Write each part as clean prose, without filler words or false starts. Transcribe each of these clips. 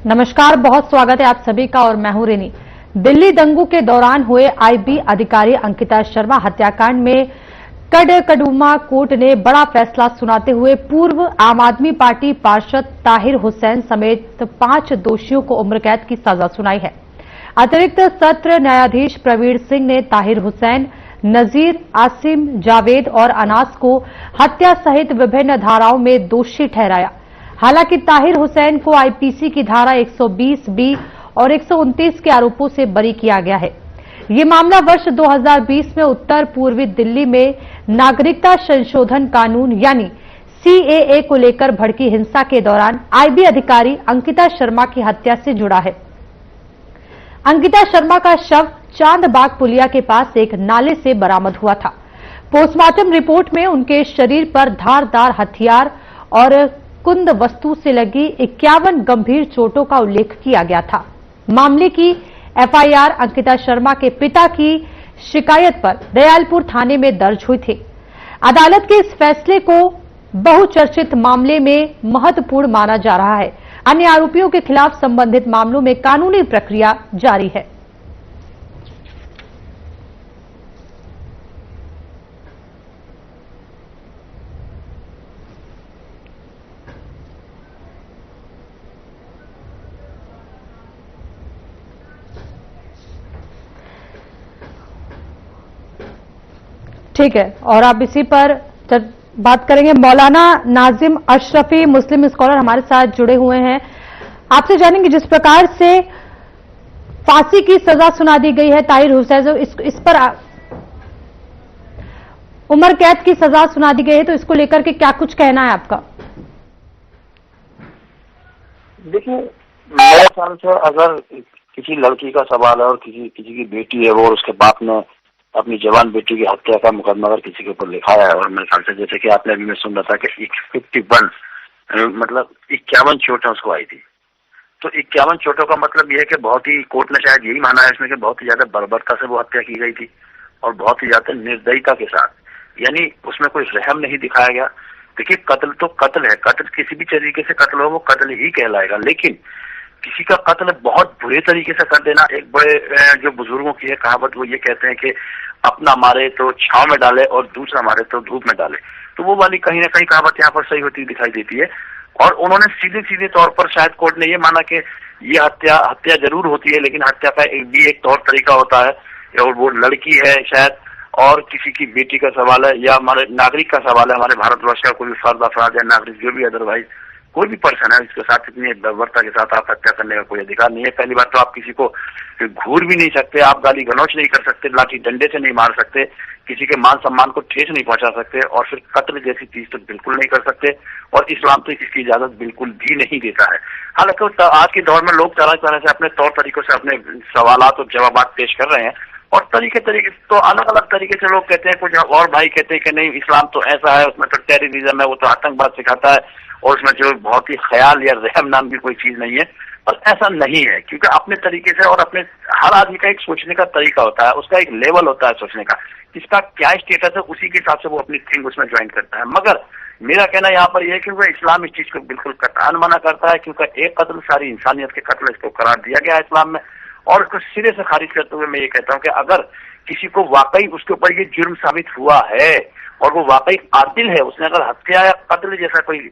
नमस्कार, बहुत स्वागत है आप सभी का और मैं हूं रेनी। दिल्ली दंगों के दौरान हुए आईबी अधिकारी अंकिता शर्मा हत्याकांड में कड़कड़ुमा कोर्ट ने बड़ा फैसला सुनाते हुए पूर्व आम आदमी पार्टी पार्षद ताहिर हुसैन समेत 5 दोषियों को उम्र कैद की सजा सुनाई है। अतिरिक्त सत्र न्यायाधीश प्रवीण सिंह ने ताहिर हुसैन, नजीर, आसिम, जावेद और अनास को हत्या सहित विभिन्न धाराओं में दोषी ठहराया। हालांकि ताहिर हुसैन को आईपीसी की धारा 120 बी और 129 के आरोपों से बरी किया गया है। ये मामला वर्ष 2020 में उत्तर पूर्वी दिल्ली में नागरिकता संशोधन कानून यानी सीएए को लेकर भड़की हिंसा के दौरान आईबी अधिकारी अंकिता शर्मा की हत्या से जुड़ा है। अंकिता शर्मा का शव चांदबाग पुलिया के पास एक नाले से बरामद हुआ था। पोस्टमार्टम रिपोर्ट में उनके शरीर पर धारदार हथियार और कुंद वस्तु से लगी 51 गंभीर चोटों का उल्लेख किया गया था। मामले की एफआईआर अंकिता शर्मा के पिता की शिकायत पर दयालपुर थाने में दर्ज हुई थी। अदालत के इस फैसले को बहुचर्चित मामले में महत्वपूर्ण माना जा रहा है। अन्य आरोपियों के खिलाफ संबंधित मामलों में कानूनी प्रक्रिया जारी है। ठीक है, और आप इसी पर बात करेंगे। मौलाना नाजिम अशरफी मुस्लिम स्कॉलर हमारे साथ जुड़े हुए हैं। आपसे जानेंगे, जिस प्रकार से फांसी की सजा सुना दी गई है ताहिर हुसैन, इस पर उम्र कैद की सजा सुना दी गई है, तो इसको लेकर के क्या कुछ कहना है आपका? देखिए, मेरे ख्याल से अगर किसी लड़की का सवाल है और किसी की बेटी है वो और उसके बाप ने अपनी जवान बेटी की हत्या का मुकदमा अगर किसी के ऊपर लिखाया है, और मेरे ख्याल से जैसे कि आपने अभी मैं सुन रहा था कि 51 मतलब 51 चोटें उसको आई थी, तो 51 चोटों का मतलब यह है कि बहुत ही, कोर्ट ने शायद यही माना है इसमें कि बहुत ही ज्यादा बर्बरता से वो हत्या की गई थी और बहुत ही ज्यादा निर्दयता के साथ, यानी उसमें कोई रहम नहीं दिखाया गया। देखिए, कत्ल तो कत्ल है, कत्ल किसी भी तरीके से कत्ल हो वो कत्ल ही कहलाएगा, लेकिन किसी का कत्ल बहुत बुरे तरीके से कर देना, एक बड़े जो बुजुर्गों की है कहावत, वो ये कहते हैं कि अपना मारे तो छांव में डाले और दूसरा मारे तो धूप में डाले, तो वो वाली कहीं ना कहीं कहावत यहाँ पर सही होती दिखाई देती है। और उन्होंने सीधे सीधे तौर पर शायद कोर्ट ने ये माना कि ये हत्या जरूर होती है, लेकिन हत्या का एक तौर तरीका होता है, और वो लड़की है शायद और किसी की बेटी का सवाल है या हमारे नागरिक का सवाल है, हमारे भारतवर्ष का कोई भी फर्द अफराद या नागरिक जो भी अदरवाइज कोई भी पर्सन है, इसके साथ इतनी बर्बरता के साथ आप हत्या करने का कोई अधिकार नहीं है। पहली बात तो आप किसी को घूर भी नहीं सकते, आप गाली गलौच नहीं कर सकते, लाठी डंडे से नहीं मार सकते, किसी के मान सम्मान को ठेस नहीं पहुंचा सकते, और फिर कत्ल जैसी चीज तो बिल्कुल नहीं कर सकते, और इस्लाम तो इसकी इजाजत बिल्कुल भी नहीं देता है। हालांकि आज के दौर में लोग तरह तरह से अपने तौर तरीकों से अपने सवालात और जवाबात पेश कर रहे हैं, और तरीके तो अलग अलग तरीके से लोग कहते हैं। कुछ और भाई कहते हैं कि नहीं, इस्लाम तो ऐसा है, उसमें तो टेररिज्म है, वो तो आतंकवाद सिखाता है, और उसमें जो बहुत ही ख्याल या रहम नाम की कोई चीज नहीं है। पर ऐसा नहीं है, क्योंकि अपने तरीके से और अपने हर आदमी का एक सोचने का तरीका होता है, उसका एक लेवल होता है सोचने का, किसका क्या स्टेटस है, उसी के हिसाब से वो अपनी थिंग उसमें ज्वाइन करता है। मगर मेरा कहना यहाँ पर यह है कि वो इस्लाम इस चीज को बिल्कुल कतई मना करता है, क्योंकि एक कत्ल सारी इंसानियत के कत्ल इसको करार दिया गया है इस्लाम में। और उसको सिरे से खारिज करते हुए मैं ये कहता हूँ कि अगर किसी को वाकई उसके ऊपर ये जुर्म साबित हुआ है और वो वाकई कातिल है, उसने अगर हत्या या कत्ल जैसा कोई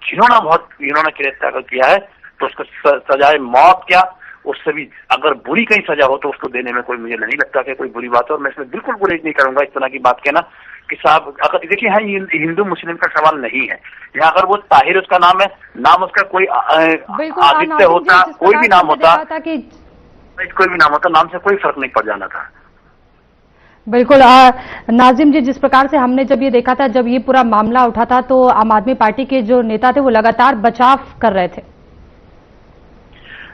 इन्होंने गिरफ्तार किया है, तो उसको सजाए मौत क्या, उससे भी अगर बुरी कहीं सजा हो तो उसको देने में कोई, मुझे नहीं लगता कि कोई बुरी बात है। और मैं इसमें बिल्कुल गुरेज नहीं करूंगा इस तरह की बात कहना कि साहब, अगर देखिए यहाँ हिंदू मुस्लिम का सवाल नहीं है, यहाँ अगर वो ताहिर उसका नाम है, नाम उसका कोई आदित्य होता, कोई भी नाम होता, कोई भी नाम होता, नाम से कोई फर्क नहीं पड़ जाना था। बिल्कुल नाजिम जी, जिस प्रकार से हमने जब ये देखा था, जब ये पूरा मामला उठा था, तो आम आदमी पार्टी के जो नेता थे वो लगातार बचाव कर रहे थे।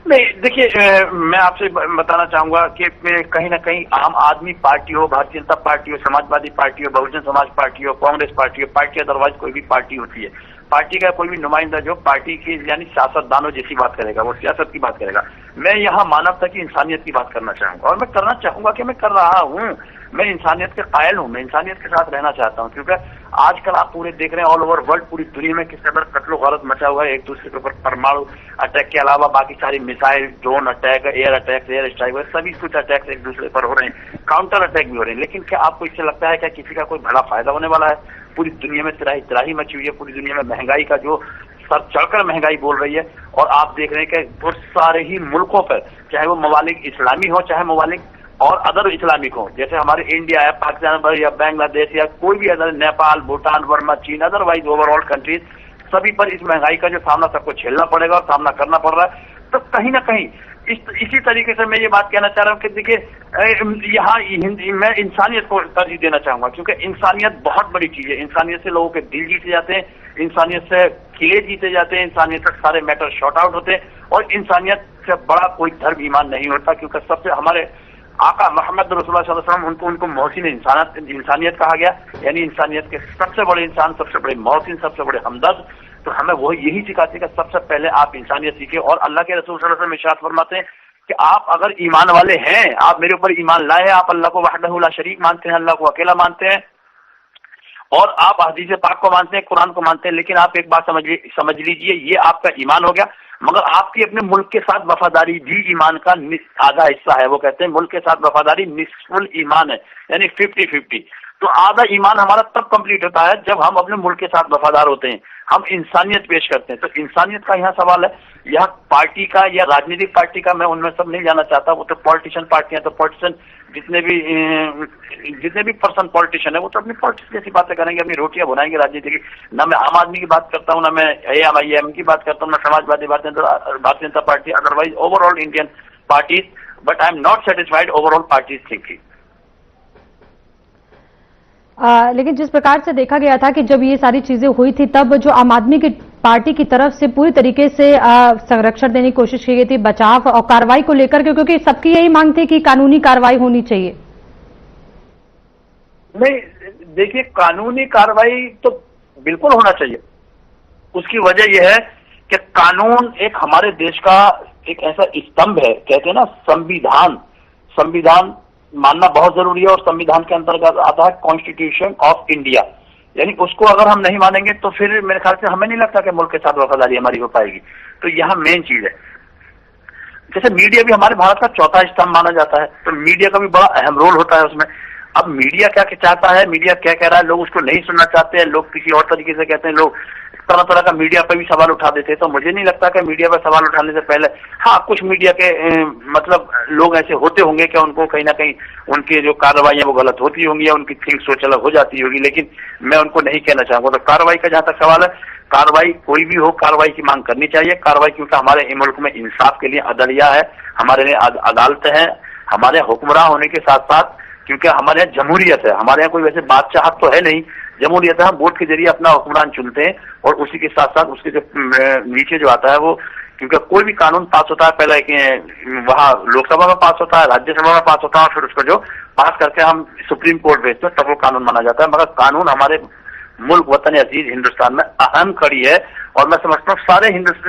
नहीं, देखिए, मैं आपसे बताना चाहूंगा कि कहीं ना कहीं आम आदमी पार्टी हो, भारतीय जनता पार्टी हो, समाजवादी पार्टी हो, बहुजन समाज पार्टी हो, कांग्रेस पार्टी अदरवाइज कोई भी पार्टी होती है, पार्टी का कोई भी नुमाइंदा जो पार्टी की यानी सियासतदानों जैसी बात करेगा, वो सियासत की बात करेगा। मैं यहाँ मानवता की, इंसानियत की बात करना चाहूंगा, और मैं करना चाहूंगा कि मैं कर रहा हूँ। मैं इंसानियत के कायल हूँ, मैं इंसानियत के साथ रहना चाहता हूँ, क्योंकि आजकल आप पूरे देख रहे हैं ऑल ओवर वर्ल्ड, पूरी दुनिया में किस तरह कत्लो गारत मचा हुआ है। एक दूसरे के ऊपर परमाणु अटैक के अलावा बाकी सारी missile, drone attack, air attack, air strike, सभी कुछ अटैक्स एक दूसरे पर हो रहे हैं, काउंटर अटैक भी हो रहे हैं। लेकिन क्या आपको इससे लगता है क्या किसी का कोई बड़ा फायदा होने वाला है? पूरी दुनिया में त्राही मची हुई है, पूरी दुनिया में महंगाई का जो सर चढ़कर महंगाई बोल रही है, और आप देख रहे हैं कि बहुत सारे ही मुल्कों पर, चाहे वो ममालिक इस्लामी हो, चाहे ममालिक और अदर इस्लामिक हो, जैसे हमारे इंडिया है, पाकिस्तान या बांग्लादेश या कोई भी अदर, नेपाल, भूटान, वर्मा, चीन, अदरवाइज ओवरऑल कंट्रीज, सभी पर इस महंगाई का जो सामना सबको झेलना पड़ेगा और सामना करना पड़ रहा है। तो कहीं ना कहीं इसी तरीके से मैं ये बात कहना चाह रहा हूँ कि देखिए, यहाँ मैं इंसानियत को तरजीह देना चाहूंगा, क्योंकि इंसानियत बहुत बड़ी चीज है। इंसानियत से लोगों के दिल जीते जाते हैं, इंसानियत से किले जीते जाते हैं, इंसानियत से सारे मैटर शॉर्ट आउट होते हैं, और इंसानियत से बड़ा कोई धर्म ईमान नहीं होता, क्योंकि सबसे हमारे आका मोहम्मद रसूलुल्लाह सल्लल्लाहु अलैहि वसल्लम, उनको मोहसिन इंसानियत कहा गया, यानी इंसानियत के सबसे बड़े इंसान, सबसे बड़े मोहसिन, सबसे बड़े हमदर्द। तो हमें वो यही सिखाते हैं कि सबसे पहले आप इंसानियत सीखे। और अल्लाह के रसूल सल्लल्लाहु अलैहि वसल्लम इरशाद फरमाते हैं कि आप अगर ईमान वाले हैं, आप मेरे ऊपर ईमान लाए हैं, आप अल्लाह को वहदहू ला शरीक मानते हैं, अल्लाह को अकेला मानते हैं, और आप हदीस पाक को मानते हैं, कुरान को मानते हैं, लेकिन आप एक बात समझ लीजिए, ये आपका ईमान हो गया, मगर आपकी अपने मुल्क के साथ वफादारी भी ईमान का आधा हिस्सा है। वो कहते हैं मुल्क के साथ वफादारी निस्फुल ईमान है, यानी 50-50। तो आधा ईमान हमारा तब कंप्लीट होता है जब हम अपने मुल्क के साथ वफादार होते हैं, हम इंसानियत पेश करते हैं। तो इंसानियत का यहाँ सवाल है, यहाँ पार्टी का या राजनीतिक पार्टी का मैं उनमें सब नहीं जाना चाहता, वो तो पॉलिटिशियन पार्टियां, तो पॉलिटिशियन जितने भी पर्सन पॉलिटिशियन है वो तो अपनी पॉलिटिक्स जैसी बातें करेंगे, अपनी रोटियां बनाएंगे राजनीति की। ना मैं आम आदमी की बात करता हूँ, ना मैं AIM की बात करता हूँ, ना Samajwadi Bharatiya Janata party, otherwise overall Indian parties, but I am not satisfied overall parties thinking. लेकिन जिस प्रकार से देखा गया था कि जब ये सारी चीजें हुई थी, तब जो आम आदमी की पार्टी की तरफ से पूरी तरीके से संरक्षण देने की कोशिश की गई थी, बचाव और कार्रवाई को लेकर के, क्योंकि सबकी यही मांग थी कि कानूनी कार्रवाई होनी चाहिए। नहीं, देखिए, कानूनी कार्रवाई तो बिल्कुल होना चाहिए। उसकी वजह यह है कि कानून एक हमारे देश का एक ऐसा स्तंभ है, कहते हैं ना संविधान मानना बहुत जरूरी है, और संविधान के अंतर्गत आता है कॉन्स्टिट्यूशन ऑफ इंडिया, यानी उसको अगर हम नहीं मानेंगे तो फिर मेरे ख्याल से हमें नहीं लगता कि मुल्क के साथ वफादारी हमारी हो पाएगी। तो यहाँ मेन चीज है, जैसे मीडिया भी हमारे भारत का चौथा स्तंभ माना जाता है, तो मीडिया का भी बड़ा अहम रोल होता है उसमें। अब मीडिया क्या चाहता है, मीडिया क्या कह रहा है, लोग उसको नहीं सुनना चाहते हैं, लोग किसी और तरीके से कहते हैं, लोग तरह तरह का मीडिया पर भी सवाल उठा देते हैं। तो मुझे नहीं लगता कि मीडिया पर सवाल उठाने से पहले, हाँ, कुछ मीडिया के मतलब लोग ऐसे होते होंगे कि उनको कहीं ना कहीं उनकी जो कार्रवाई वो गलत होती होंगी या उनकी थिंक सोच अलग हो जाती होगी, लेकिन मैं उनको नहीं कहना चाहूंगा। तो कार्रवाई का जहां तक सवाल है, कार्रवाई कोई भी हो, कार्रवाई की मांग करनी चाहिए। कार्रवाई क्योंकि हमारे मुल्क में इंसाफ के लिए अदलिया है, हमारे लिए अदालतें हैं, हमारे हुक्मरान होने के साथ साथ क्योंकि हमारे यहाँ जमहूरियत है, हमारे यहाँ कोई वैसे बादशाहत तो है नहीं, जमहूरियत है, हम वोट के जरिए अपना हुक्मरान चुनते हैं, और उसी के साथ साथ उसके जो नीचे जो आता है वो, क्योंकि कोई भी कानून पास होता है पहले वहाँ लोकसभा में पास होता है, राज्यसभा में पास होता है, और फिर उसको जो पास करके हम सुप्रीम कोर्ट भेजते हैं, तब वो कानून माना जाता है। मगर कानून हमारे मुल्क वतन अजीज हिंदुस्तान में अहम कड़ी है, और मैं समझता हूँ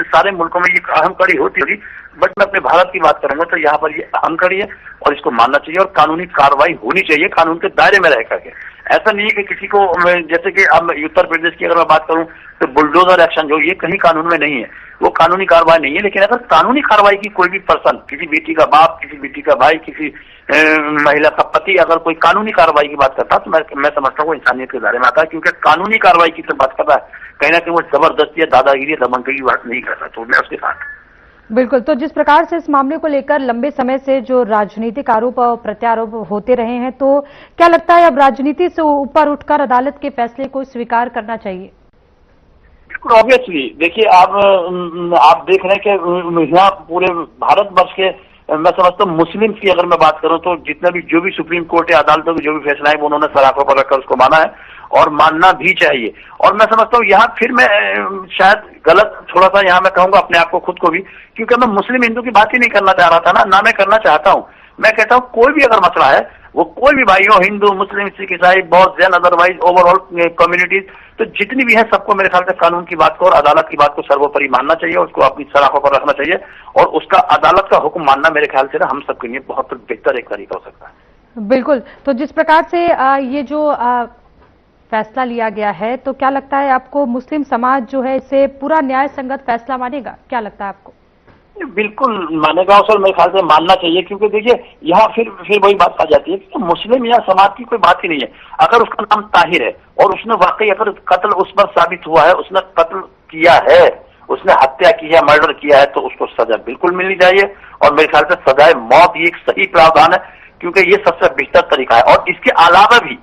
सारे मुल्कों में ये अहम कड़ी होती होगी, बट मैं अपने भारत की बात करूंगा तो यहाँ पर ये अहम कड़ी है, और इसको मानना चाहिए, और कानूनी कार्रवाई होनी चाहिए कानून के दायरे में रह करके। ऐसा नहीं है कि किसी को, जैसे कि अब उत्तर प्रदेश की अगर मैं बात करूं तो बुलडोजर एक्शन जो ये कहीं कानून में नहीं है, वो कानूनी कार्रवाई नहीं है। लेकिन अगर कानूनी कार्रवाई की कोई भी पर्सन, किसी बेटी का बाप, किसी बेटी का भाई, किसी महिला का पति अगर कोई कानूनी कार्रवाई की बात करता है तो मैं समझता हूँ वो इंसानियत के दायरे में आता है, क्योंकि कानूनी कार्रवाई की तो बात कर रहा है, कहीं ना कहीं वो जबरदस्ती या दादागिरी दमनगिरी की बात नहीं करता। तो मैं उसके साथ बिल्कुल। तो जिस प्रकार से इस मामले को लेकर लंबे समय से जो राजनीतिक आरोप और प्रत्यारोप होते रहे हैं, तो क्या लगता है अब राजनीति से ऊपर उठकर अदालत के फैसले को स्वीकार करना चाहिए? बिल्कुल ऑब्वियसली। देखिए, आप देख रहे हैं कि यहाँ पूरे भारतवर्ष के, मैं समझता हूँ मुस्लिम की अगर मैं बात करूं तो जितना भी जो भी सुप्रीम कोर्ट या अदालतों के जो भी फैसला है वो उन्होंने सराखों पर रखकर उसको माना है, और मानना भी चाहिए। और मैं समझता हूँ यहाँ फिर मैं शायद गलत थोड़ा सा यहाँ मैं कहूंगा अपने आप को, खुद को भी, क्योंकि मैं मुस्लिम हिंदू की बात ही नहीं करना चाह रहा था ना मैं करना चाहता हूँ। मैं कहता हूँ कोई भी अगर मसला है, वो कोई भी भाई हो, हिंदू, मुस्लिम, सिख, ईसाई, बौद्ध, जैन, अदरवाइज ओवरऑल कम्युनिटीज, तो जितनी भी है सबको मेरे ख्याल से कानून की बात को और अदालत की बात को सर्वोपरि मानना चाहिए, उसको अपनी सलाखों पर रखना चाहिए, और उसका अदालत का हुक्म मानना मेरे ख्याल से ना हम सबके लिए बहुत बेहतर एक तरीका हो सकता है। बिल्कुल। तो जिस प्रकार से ये जो फैसला लिया गया है, तो क्या लगता है आपको मुस्लिम समाज जो है इसे पूरा न्याय संगत फैसला मानेगा? क्या लगता है आपको? बिल्कुल मानेगा, और मेरे ख्याल से मानना चाहिए, क्योंकि देखिए यहाँ फिर वही बात आ जाती है कि मुस्लिम या समाज की कोई बात ही नहीं है। अगर उसका नाम ताहिर है और उसने वाकई अगर कत्ल उस पर साबित हुआ है, उसने कत्ल किया है, उसने हत्या की है, मर्डर किया है, तो उसको सजा बिल्कुल मिलनी चाहिए। और मेरे ख्याल से सजाए मौत ये एक सही प्रावधान है, क्योंकि ये सबसे बेहतर तरीका है। और इसके अलावा भी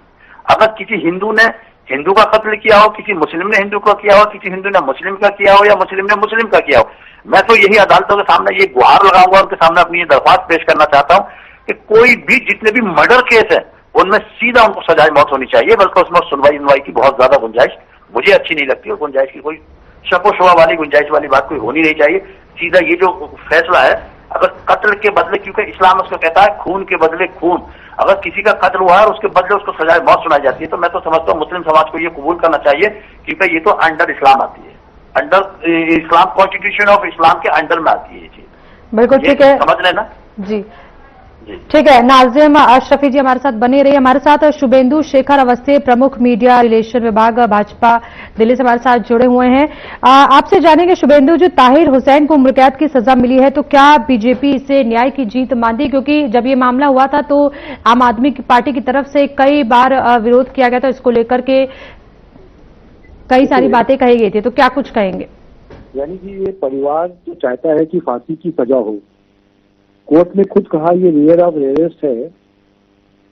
अगर किसी हिंदू ने हिंदू का कत्ल किया हो, किसी मुस्लिम ने हिंदू का किया हो, किसी हिंदू ने मुस्लिम का किया हो, या मुस्लिम ने मुस्लिम का किया हो, मैं तो यही अदालतों के सामने ये गुहार लगाऊंगा, उनके सामने अपनी ये दरख्वास्त पेश करना चाहता हूं कि कोई भी जितने भी मर्डर केस है उनमें सीधा उनको सजाए मौत होनी चाहिए। बल्कि उसमें सुनवाई की बहुत ज्यादा गुंजाइश मुझे अच्छी नहीं लगती, और गुंजाइश की कोई शको शुबा वाली गुंजाइश वाली बात कोई होनी नहीं चाहिए। सीधा ये जो फैसला है, अगर कत्ल के बदले, क्योंकि इस्लाम उसको कहता है खून के बदले खून, अगर किसी का कत्ल हुआ है और उसके बदले उसको सजाए मौत सुनाई जाती है, तो मैं तो समझता हूँ मुस्लिम समाज को ये कबूल करना चाहिए, क्योंकि ये तो अंडर इस्लाम आती है, under Islam, constitution of Islam के अंडर में आती है ये चीज। बिल्कुल ठीक है, समझ रहे ना जी ठीक है। नाज़िम अशरफी जी हमारे साथ बने रहिए। हमारे साथ शुभेंदु शेखर अवस्थी, प्रमुख मीडिया रिलेशन विभाग भाजपा दिल्ली से हमारे साथ जुड़े हुए हैं। आपसे जानेंगे शुभेंदु, जो ताहिर हुसैन को उम्र कैद की सजा मिली है, तो क्या बीजेपी इसे न्याय की जीत मानती? क्योंकि जब ये मामला हुआ था तो आम आदमी पार्टी की तरफ से कई बार विरोध किया गया था, इसको लेकर के कई सारी बातें कही गई थी, तो क्या कुछ कहेंगे? यानी कि ये परिवार जो चाहता है कि फांसी की सजा हो, कोर्ट ने खुद कहा ये रेयर ऑफ रेयरेस्ट है,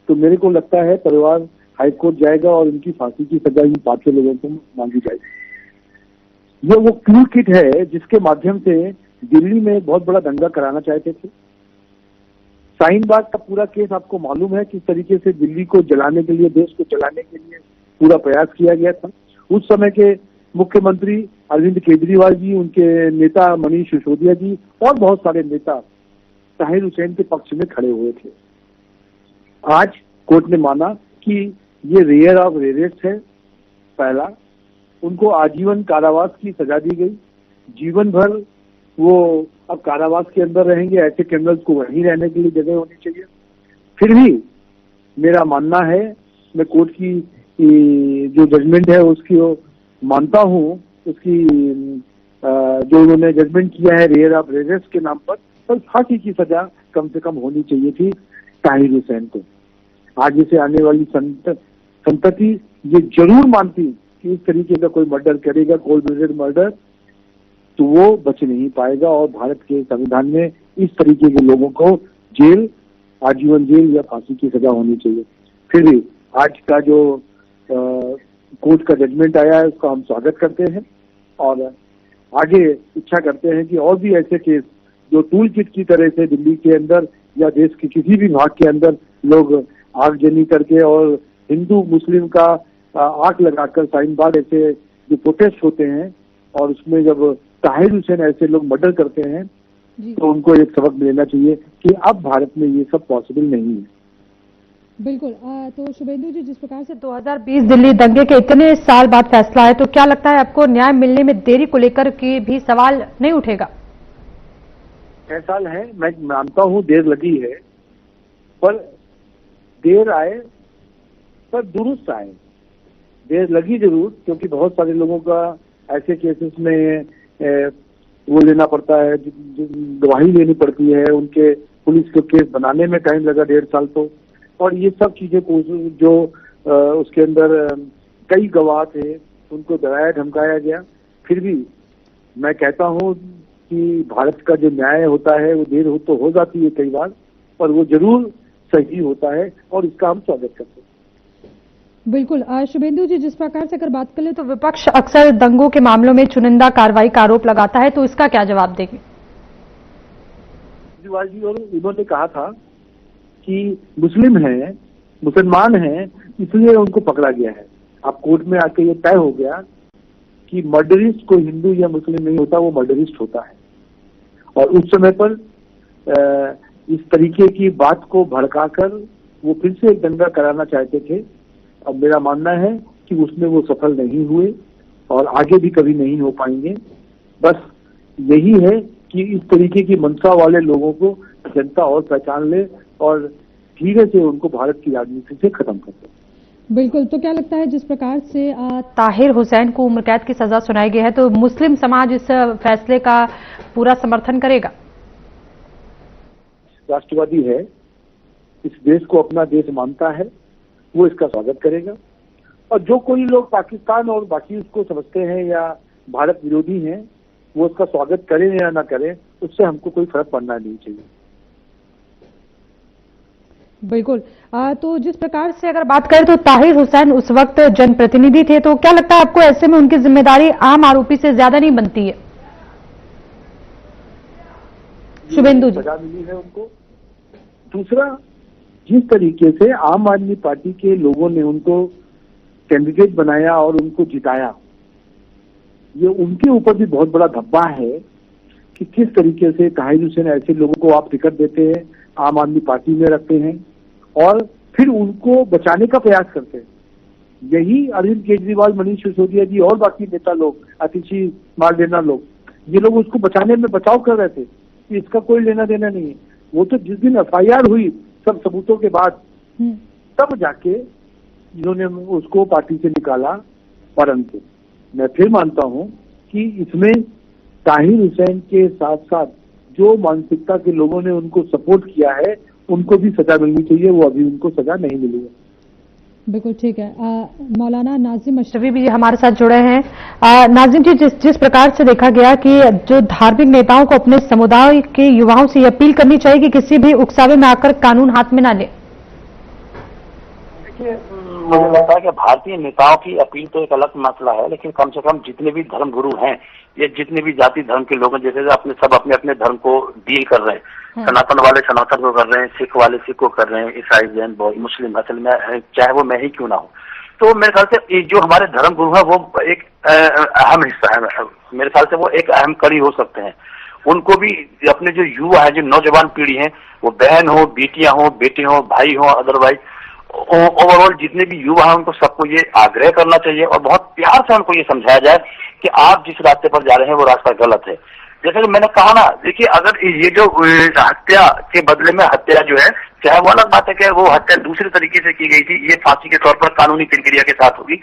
तो मेरे को लगता है परिवार हाई कोर्ट जाएगा और इनकी फांसी की सजा इन 5 लोगों को मांगी जाएगी। ये वो क्लू किट है जिसके माध्यम से दिल्ली में बहुत बड़ा दंगा कराना चाहते थे। शाहीन बाग का पूरा केस आपको मालूम है किस तरीके से दिल्ली को जलाने के लिए, देश को जलाने के लिए पूरा प्रयास किया गया था। उस समय के मुख्यमंत्री अरविंद केजरीवाल जी, उनके नेता मनीष सिसोदिया जी और बहुत सारे नेता ताहिर हुसैन के पक्ष में खड़े हुए थे। आज कोर्ट ने माना कि ये रेयर ऑफ रेयरेस्ट है। पहला, उनको आजीवन कारावास की सजा दी गई, जीवन भर वो अब कारावास के अंदर रहेंगे। ऐसे क्रिमिनल्स को वहीं रहने के लिए जगह होनी चाहिए। फिर भी मेरा मानना है, मैं कोर्ट की जो जजमेंट है उसकी मानता हूँ, उसकी जो उन्होंने जजमेंट किया है रेयर ऑफ रेयरेस्ट के नाम पर फांसी की सजा कम से कम होनी चाहिए थी ताहिर हुसैन को। आगे से आने वाली संतति ये जरूर मानती कि इस तरीके का कोई मर्डर करेगा, कोल्ड ब्लडेड मर्डर, तो वो बच नहीं पाएगा। और भारत के संविधान में इस तरीके के लोगों को जेल, आजीवन जेल या फांसी की सजा होनी चाहिए। फिर भी आज का जो कोर्ट का जजमेंट आया है उसका हम स्वागत करते हैं, और आगे इच्छा करते हैं कि और भी ऐसे केस जो टूल किट की तरह से दिल्ली के अंदर या देश के किसी भी भाग के अंदर लोग आगजनी करके और हिंदू मुस्लिम का आग लगाकर शाहीन बाग ऐसे जो प्रोटेस्ट होते हैं, और उसमें जब ताहिर हुसैन ऐसे लोग मर्डर करते हैं तो उनको एक सबक मिलना चाहिए कि अब भारत में ये सब पॉसिबल नहीं है। बिल्कुल। तो शुभेंदु जी, जिस प्रकार से 2020 दिल्ली दंगे के इतने साल बाद फैसला है, तो क्या लगता है आपको न्याय मिलने में देरी को लेकर के भी सवाल नहीं उठेगा? 6 साल है, मैं मानता हूँ देर लगी है, पर देर आए पर दुरुस्त आए। देर लगी जरूर, क्योंकि बहुत सारे लोगों का ऐसे केसेस में वो लेना पड़ता है, गवाही लेनी पड़ती है, उनके पुलिस को केस बनाने में टाइम लगा 1.5 साल तो। और ये सब चीजें को जो उसके अंदर कई गवाह थे उनको डराया धमकाया गया। फिर भी मैं कहता हूँ कि भारत का जो न्याय होता है वो देर हो जाती है कई बार, पर वो जरूर सही होता है और इसका हम स्वागत करते हैं। बिल्कुल। शुभेंदु जी, जिस प्रकार से अगर बात करें तो विपक्ष अक्सर दंगों के मामलों में चुनिंदा कार्रवाई का आरोप लगाता है, तो इसका क्या जवाब देंगे? केजरीवाल जी और उन्होंने कहा था कि मुस्लिम हैं, मुसलमान हैं, इसलिए उनको पकड़ा गया है। अब कोर्ट में आके ये तय हो गया कि मर्डरिस्ट कोई हिंदू या मुस्लिम नहीं होता, वो मर्डरिस्ट होता है। और उस समय पर इस तरीके की बात को भड़काकर वो फिर से एक दंगा कराना चाहते थे। अब मेरा मानना है कि उसमें वो सफल नहीं हुए और आगे भी कभी नहीं हो पाएंगे। बस यही है कि इस तरीके की मंशा वाले लोगों को जनता और पहचान ले और धीरे से उनको भारत की राजनीति से खत्म कर दें। बिल्कुल। तो क्या लगता है जिस प्रकार से ताहिर हुसैन को उम्र कैद की सजा सुनाई गई है, तो मुस्लिम समाज इस फैसले का पूरा समर्थन करेगा? राष्ट्रवादी है, इस देश को अपना देश मानता है, वो इसका स्वागत करेगा। और जो कोई लोग पाकिस्तान और बाकी उसको समझते हैं या भारत विरोधी हैं, वो उसका स्वागत करें या ना करें, उससे हमको कोई फर्क पड़ना नहीं चाहिए। बिल्कुल। तो जिस प्रकार से अगर बात करें तो ताहिर हुसैन उस वक्त जनप्रतिनिधि थे, तो क्या लगता है आपको ऐसे में उनकी जिम्मेदारी आम आरोपी से ज्यादा नहीं बनती है? शुभेंदु जी। सजा मिली है उनको। दूसरा, जिस तरीके से आम आदमी पार्टी के लोगों ने उनको कैंडिडेट बनाया और उनको जिताया, ये उनके ऊपर भी बहुत बड़ा धब्बा है कि किस तरीके से ताहिर हुसैन ऐसे लोगों को आप टिकट देते हैं, आम आदमी पार्टी में रखते हैं और फिर उनको बचाने का प्रयास करते हैं। यही अरविंद केजरीवाल, मनीष सिसोदिया जी और बाकी नेता लोग, आतिशी मारलेना लोग, ये लोग उसको बचाने में बचाव कर रहे थे कि इसका कोई लेना देना नहीं है। वो तो जिस दिन FIR हुई सब सबूतों के बाद, तब जाके इन्होंने उसको पार्टी से निकाला। परंतु मैं फिर मानता हूं कि इसमें ताहिर हुसैन के साथ साथ जो मानसिकता के लोगों ने उनको सपोर्ट किया है, उनको भी सजा मिलनी चाहिए। वो अभी उनको सजा नहीं मिली है। बिल्कुल ठीक है। मौलाना नाजिम अशरफी भी हमारे साथ जुड़े हैं। नाजिम जी, जिस प्रकार से देखा गया कि जो धार्मिक नेताओं को अपने समुदाय के युवाओं से अपील करनी चाहिए कि किसी भी उकसावे में आकर कानून हाथ में ना ले। देखिए, मुझे लगता है कि भारतीय नेताओं की अपील तो एक अलग मसला है, लेकिन कम से कम जितने भी धर्म गुरु हैं, ये जितने भी जाति धर्म के लोग हैं, जैसे अपने सब अपने अपने धर्म को डील कर रहे हैं। सनातन वाले सनातन को कर रहे हैं, सिख वाले सिख को कर रहे हैं, ईसाई, जैन, बौद्ध, मुस्लिम, असल में चाहे वो मैं ही क्यों ना हूँ। तो मेरे ख्याल से जो हमारे धर्म गुरु है वो एक अहम हिस्सा है। मेरे ख्याल से वो एक अहम कड़ी हो सकते हैं। उनको भी अपने जो युवा है, जो नौजवान पीढ़ी है, वो बहन हो, बेटियां हो, बेटे हो, भाई हो, अदरवाइज ओवरऑल जितने भी युवा हैं उनको सबको ये आग्रह करना चाहिए और बहुत प्यार से उनको ये समझाया जाए कि आप जिस रास्ते पर जा रहे हैं वो रास्ता गलत है। जैसे कि मैंने कहा ना, देखिए, अगर ये जो हत्या के बदले में हत्या जो है, चाहे वो अलग बात है कि वो हत्या दूसरे तरीके से की गई थी, ये फांसी के तौर पर कानूनी प्रक्रिया के साथ होगी,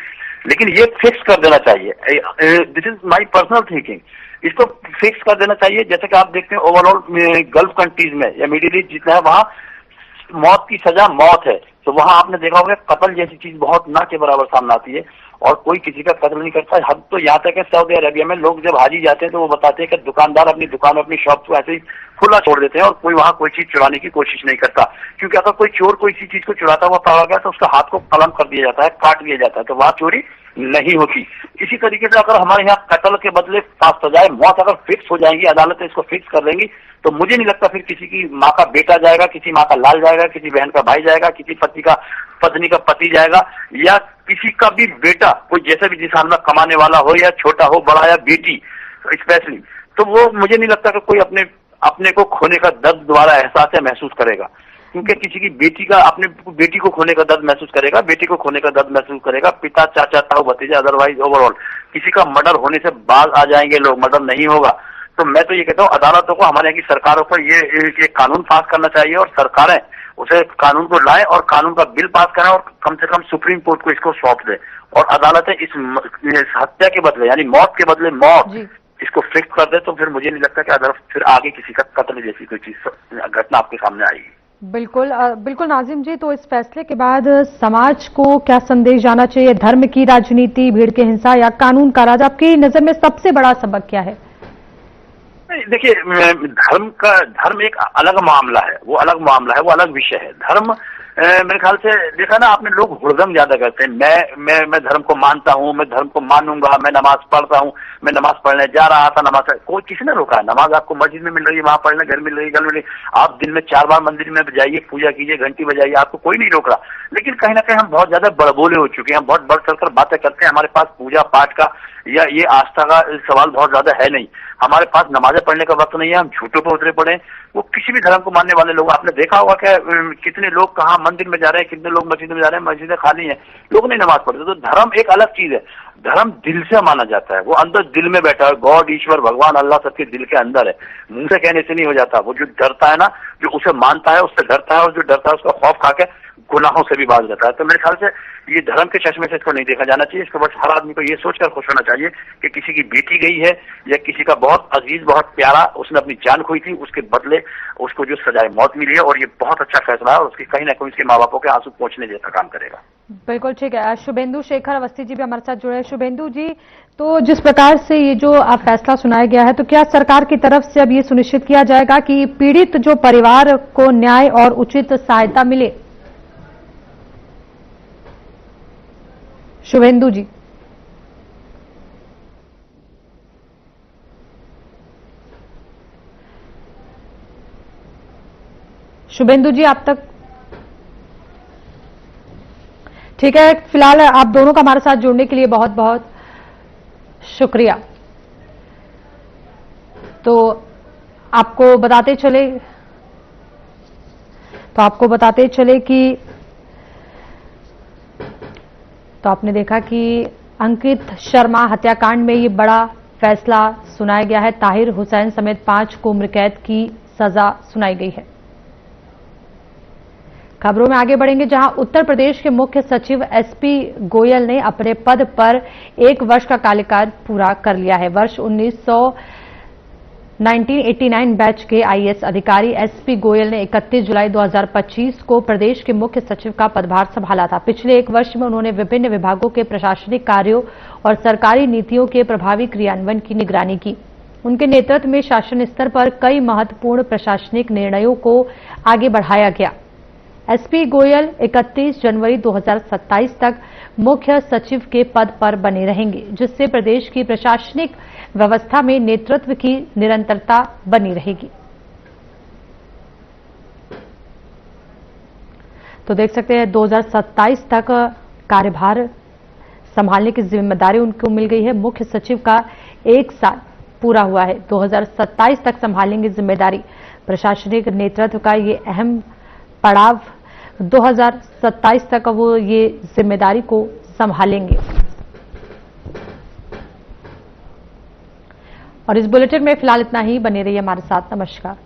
लेकिन ये फिक्स कर देना चाहिए। This is my personal thinking. इसको फिक्स कर देना चाहिए। जैसे कि आप देखते हैं ओवरऑल गल्फ कंट्रीज में या मिडिल ईस्ट जितना है, वहां मौत की सजा मौत है। तो वहां आपने देखा होगा कत्ल जैसी चीज बहुत ना के बराबर सामने आती है और कोई किसी का कत्ल नहीं करता। हद तो यहाँ तक है सऊदी अरेबिया में लोग जब हाजी जाते हैं तो वो बताते हैं कि दुकानदार अपनी दुकान, अपनी शॉप को ऐसे ही खुला छोड़ देते हैं और कोई वहां कोई चीज चुराने की कोशिश नहीं करता, क्योंकि अगर कोई चोर कोई सी चीज को चुराता हुआ पाया गया तो उसका हाथ को कलम कर दिया जाता है, काट दिया जाता है, तो वहां चोरी नहीं होती। इसी तरीके से अगर हमारे यहाँ कत्ल के बदले सजाए मौत अगर फिक्स हो जाएंगी, अदालतें इसको फिक्स कर देंगी, तो मुझे नहीं लगता फिर किसी की माँ का बेटा जाएगा, किसी माँ का लाल जाएगा, किसी बहन का भाई जाएगा, किसी पत्नी का पति जाएगा, या किसी का भी बेटा कोई जैसे भी जिसान में कमाने वाला हो, या छोटा हो, बड़ा, या बेटी स्पेशली, तो वो मुझे नहीं लगता कि कोई अपने को खोने का दर्द दोबारा एहसास या महसूस करेगा। क्योंकि किसी की बेटी का, अपने बेटी को खोने का दर्द महसूस करेगा, बेटी को खोने का दर्द महसूस करेगा, पिता, चाचा, ताऊ, भतीजा, अदरवाइज ओवरऑल किसी का मर्डर होने से बाज आ जाएंगे लोग, मर्डर नहीं होगा। तो मैं तो ये कहता हूँ अदालतों को, हमारे यहाँ की सरकारों पर ये कानून पास करना चाहिए और सरकारें उसे कानून को लाएं और कानून का बिल पास करें और कम से कम सुप्रीम कोर्ट को इसको सौंप दे और अदालतें इस हत्या के बदले यानी मौत के बदले मौत इसको फिक्स कर दे, तो फिर मुझे नहीं लगता कि अदालत फिर आगे किसी का कत्ल जैसी कोई चीज घटना आपके सामने आएगी। बिल्कुल बिल्कुल नाजिम जी, तो इस फैसले के बाद समाज को क्या संदेश जाना चाहिए? धर्म की राजनीति, भीड़ की हिंसा या कानून का राज, आपकी नजर में सबसे बड़ा सबक क्या है? देखिए, धर्म एक अलग मामला है, वो अलग विषय है। धर्म मेरे ख्याल से देखा ना आपने, लोग हुड़दंग ज्यादा करते हैं। मैं धर्म को मानता हूँ, मैं धर्म को मानूंगा, मैं नमाज पढ़ता हूँ, मैं नमाज पढ़ने जा रहा था, नमाज कोई किसी ने रोका है? नमाज आपको मस्जिद में मिल रही है, वहां पढ़ना, घर मिल रही है, घर मिल रही है, आप दिन में 4 बार मंदिर में जाइए, पूजा कीजिए, घंटी बजाइए, आपको कोई नहीं रोक रहा। लेकिन कहीं ना कहीं हम बहुत ज्यादा बड़बोले हो चुके हैं, हम बहुत बढ़ चढ़कर बातें करते हैं। हमारे पास पूजा पाठ का या ये आस्था का सवाल बहुत ज्यादा है नहीं, हमारे पास नमाजें पढ़ने का वक्त नहीं है, हम झूठों पर उतरे पड़े। वो किसी भी धर्म को मानने वाले लोग, आपने देखा होगा कि कितने लोग कहाँ मंदिर में जा रहे हैं, कितने लोग मस्जिद में जा रहे हैं, मस्जिदें खाली हैं, लोग नहीं नमाज पढ़ते। तो धर्म एक अलग चीज है, धर्म दिल से माना जाता है, वो अंदर दिल में बैठा है। गॉड, ईश्वर, भगवान, अल्लाह सबके दिल के अंदर है, मुंह से कहने से नहीं हो जाता। वो जो डरता है ना, जो उसे मानता है उससे डरता है, और जो डरता है उसका खौफ खा के गुनाहों से भी बाज रहता है। तो मेरे ख्याल से ये धर्म के चश्मे से इसको नहीं देखा जाना चाहिए। इसको बस हर आदमी को ये सोचकर खुश होना चाहिए कि किसी की बेटी गई है या किसी का बहुत अजीज, बहुत प्यारा, उसने अपनी जान खोई थी, उसके बदले उसको जो सजाए मौत मिली है, और ये बहुत अच्छा फैसला है, और उसकी कहीं ना कहीं उसके माँ बापों के आंसू पहुंचने जैसा काम करेगा। बिल्कुल ठीक है। शुभेंदु शेखर अवस्थी जी भी हमारे साथ जुड़े हैं। शुभेंदु जी, तो जिस प्रकार से ये जो फैसला सुनाया गया है, तो क्या सरकार की तरफ से अब ये सुनिश्चित किया जाएगा कि पीड़ित जो परिवार को न्याय और उचित सहायता मिले? शुभेंदु जी। शुभेंदु जी, आप तक ठीक है। फिलहाल आप दोनों का हमारे साथ जुड़ने के लिए बहुत बहुत शुक्रिया। तो आपको बताते चले कि तो आपने देखा कि अंकित शर्मा हत्याकांड में ये बड़ा फैसला सुनाया गया है। ताहिर हुसैन समेत 5 को उम्र कैद की सजा सुनाई गई है। खबरों में आगे बढ़ेंगे, जहां उत्तर प्रदेश के मुख्य सचिव एसपी गोयल ने अपने पद पर 1 वर्ष का कार्यकाल पूरा कर लिया है। वर्ष 1989 बैच के आईएएस अधिकारी एसपी गोयल ने 31 जुलाई 2025 को प्रदेश के मुख्य सचिव का पदभार संभाला था। पिछले 1 वर्ष में उन्होंने विभिन्न विभागों के प्रशासनिक कार्यों और सरकारी नीतियों के प्रभावी क्रियान्वयन की निगरानी की। उनके नेतृत्व में शासन स्तर पर कई महत्वपूर्ण प्रशासनिक निर्णयों को आगे बढ़ाया गया। एसपी गोयल 31 जनवरी 2027 तक मुख्य सचिव के पद पर बने रहेंगे, जिससे प्रदेश की प्रशासनिक व्यवस्था में नेतृत्व की निरंतरता बनी रहेगी। तो देख सकते हैं 2027 तक कार्यभार संभालने की जिम्मेदारी उनको मिल गई है। मुख्य सचिव का 1 साल पूरा हुआ है, 2027 तक संभालेंगे जिम्मेदारी। प्रशासनिक नेतृत्व का ये अहम पड़ाव 2027 तक वो ये जिम्मेदारी को संभालेंगे। और इस बुलेटिन में फिलहाल इतना ही। बने रहिए हमारे साथ। नमस्कार।